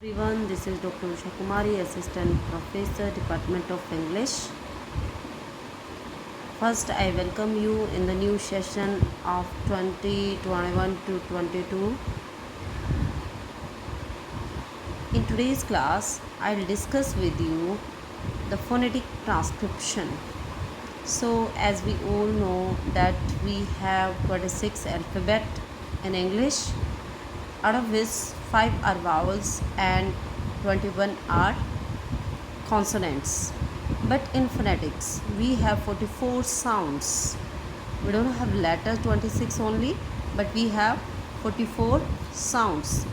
Everyone, this is Dr. Usha Kumari, Assistant Professor, Department of English. First, I welcome you in the new session of 2021 to 22. In today's class, I will discuss with you the phonetic transcription. So, as we all know that we have 26 alphabet in English, out of which 5 are vowels and 21 are consonants. But in phonetics, we have 44 sounds. We don't have letters 26 only, but we have 44 sounds.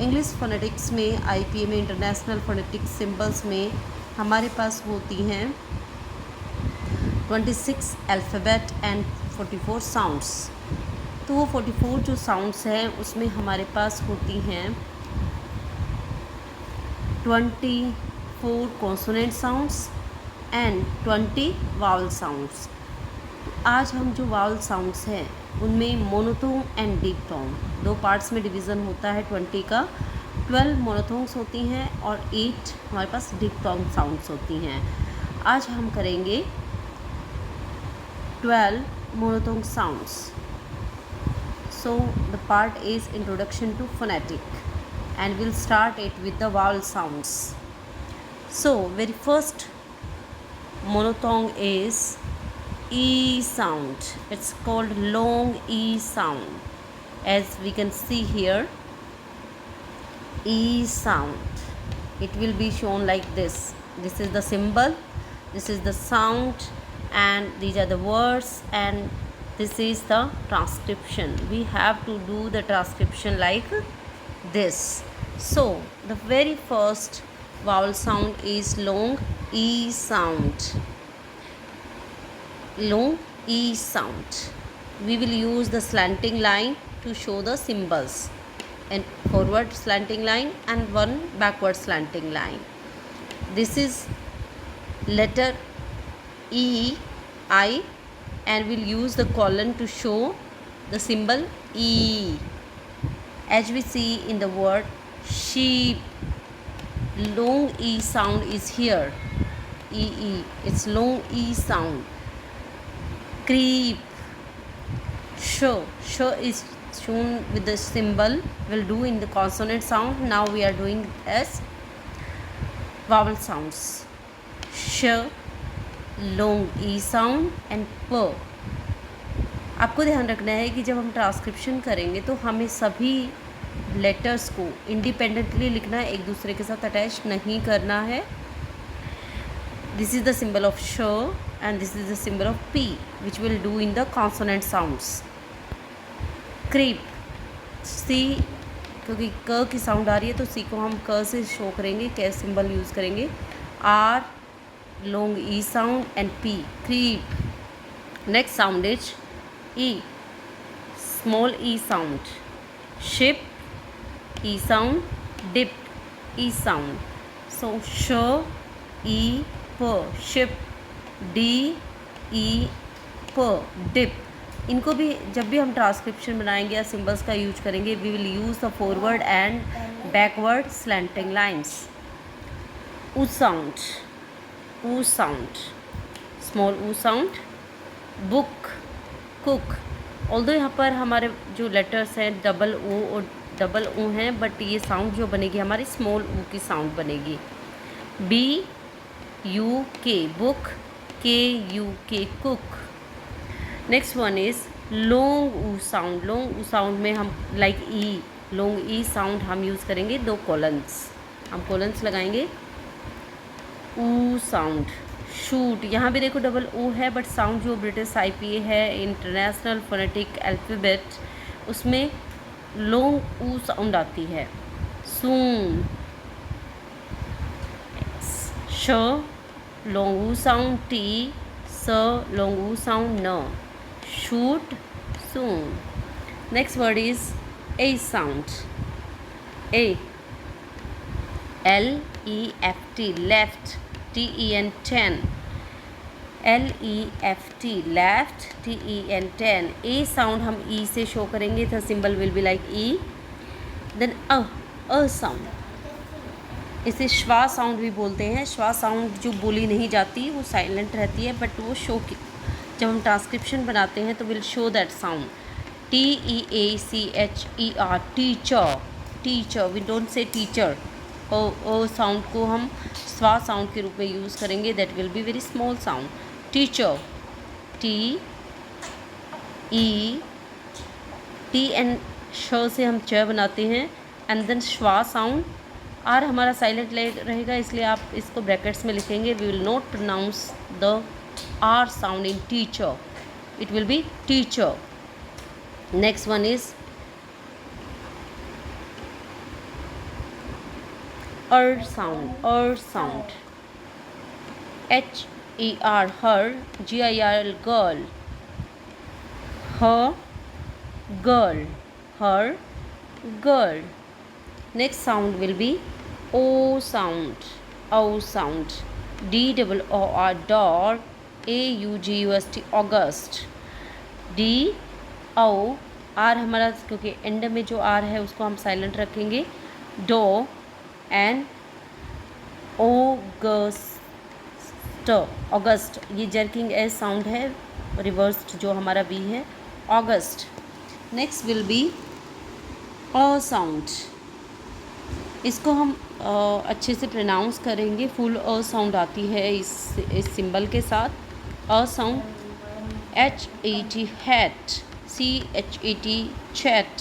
English phonetics में IPA में international phonetic symbols में हमारे पास होती हैं 26 alphabet and 44 sounds. तो वो 44 जो sounds हैं उसमें हमारे पास होती हैं 24 consonant sounds and 20 vowel sounds. आज हम जो वावल साउंड्स हैं उनमें मोनोथोंग एंड डिप्थोंग दो पार्ट्स में डिवीज़न होता है. 20 का 12 मोनोथोंग्स होती हैं और 8 हमारे पास डिप्थोंग साउंड्स होती हैं. आज हम करेंगे 12 मोनोथोंग sounds. So the part is introduction to phonetic and we'll start it with the vowel sounds. So very first monothong is E sound. It's called long E sound. As we can see here, E sound. It will be shown like this. This is the symbol, this is the sound, and these are the words, and this is the transcription. We have to do the transcription like this. So the very first vowel sound is long E sound. Long E sound. We will use the slanting line to show the symbols, and forward slanting line and one backward slanting line. This is letter E, I, and we'll use the colon to show the symbol E. As we see in the word sheep, long E sound is here. E. It's long E sound. Creep. Show is shown with the symbol. We'll do in the consonant sound. Now we are doing as vowel sounds. Sh, long E sound and P. आपको ध्यान रखना है कि जब हम transcription करेंगे तो हमें सभी लेटर्स को इंडिपेंडेंटली लिखना है, एक दूसरे के साथ अटैच नहीं करना है. This is the symbol of श and this is the symbol of P which will do in the consonant sounds. Creep, C, क्योंकि क की साउंड आ रही है तो सी को हम क से शो करेंगे, कै सिंबल यूज़ करेंगे. R, long E sound, and P, creep. Next sound is E, small E sound. Ship, E sound. Dip, E sound. So sh, E, P, ship. D, E, P, dip. इनको भी जब भी हम transcription बनाएंगे या symbols का use करेंगे, we will use the forward and backward slanting lines. U sound. U sound, small U sound. Book, cook. Although यहाँ पर हमारे जो लेटर्स हैं डबल U और डबल U हैं, बट ये साउंड जो बनेगी हमारी स्मॉल U की साउंड बनेगी. B, U, K, book. K, U, K, cook. Next one is long U sound. Long U sound में हम like E, long E sound हम यूज़ करेंगे दो कॉलन्स. हम कॉलन्स लगाएंगे. U sound. शूट, यहाँ भी देखो डबल U है, बट साउंड जो ब्रिटिश IPA है इंटरनेशनल फोनेटिक अल्फ़ाबेट, उसमें लॉन्ग U साउंड आती है. सून. श, लॉन्ग U साउंड. टी, स, लॉन्ग U साउंड. न, shoot, soon. Next word is A sound. A, LEFT, left. TEN, 10. LEFT, left. TEN, 10. A sound हम E से show करेंगे, the symbol will be like E. Then A sound. इसे श्वा sound भी बोलते हैं। श्वा sound जो बोली नहीं जाती वो साइलेंट रहती है, बट वो शो की जब हम ट्रांसक्रिप्शन बनाते हैं तो will show that sound TEACHER, teacher. Teacher, we don't say teacher. O sound को हम स्वा साउंड के रूप में यूज़ करेंगे, that will be very small sound. Teacher, T and श से हम च बनाते हैं, and then schwa sound. R हमारा साइलेंट रहेगा, इसलिए आप इसको ब्रैकेट्स में लिखेंगे। We will not pronounce the R sound in teacher, it will be teacher. Next one is sound, sound, HER, her, GIRL, girl, her, girl, her, girl. Next sound will be O sound, DOOR, door, AUGUST, August, DO, R हमारा क्योंकि and में जो are है उसको हम silent रखेंगे, dough, and August, ये jerking S sound है, रिवर्स्ड जो हमारा बी है, August. Next will be a sound, इसको हम अच्छे से प्रोनाउंस करेंगे। फुल अ साउंड आती है इस सिंबल के साथ। A sound, HAT, hat, CHAT, chat,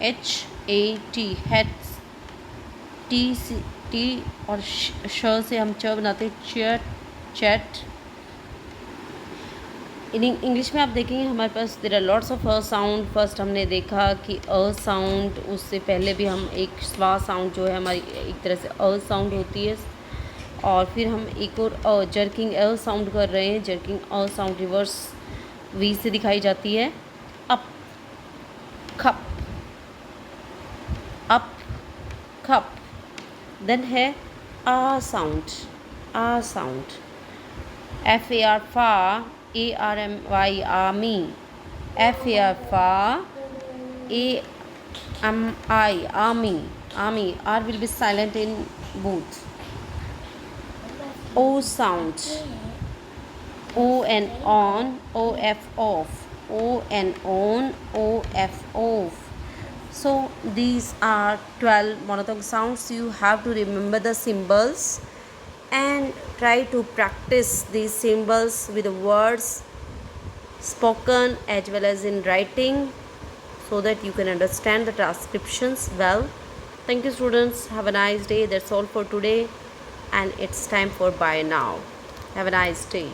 HAT, hats, T और श से हम च बनाते हैं, चैट, चैट। इन इंग्लिश में आप देखेंगे हमारे पास देयर आर लॉट्स ऑफ अ साउंड। फर्स्ट हमने देखा कि अ साउंड, उससे पहले भी हम एक स्वा साउंड जो है हमारी एक तरह से अ साउंड होती है, और फिर हम एक और जर्किंग अ साउंड कर रहे हैं। Jerking a sound reverse V से दिखाई जाती है, अप, खप, अप, खप। देन है आ साउंड, FAR, फा, ARMY, आर्मी, FAR, फा, AMI, army, R will be silent in both. O sound, ON, on, OF, off, ON, on, OF, off. So these are 12 monophthong sounds. You have to remember the symbols and try to practice these symbols with the words spoken as well as in writing, so that you can understand the transcriptions well. Thank you students, have a nice day. That's all for today, and it's time for bye now. Have a nice day.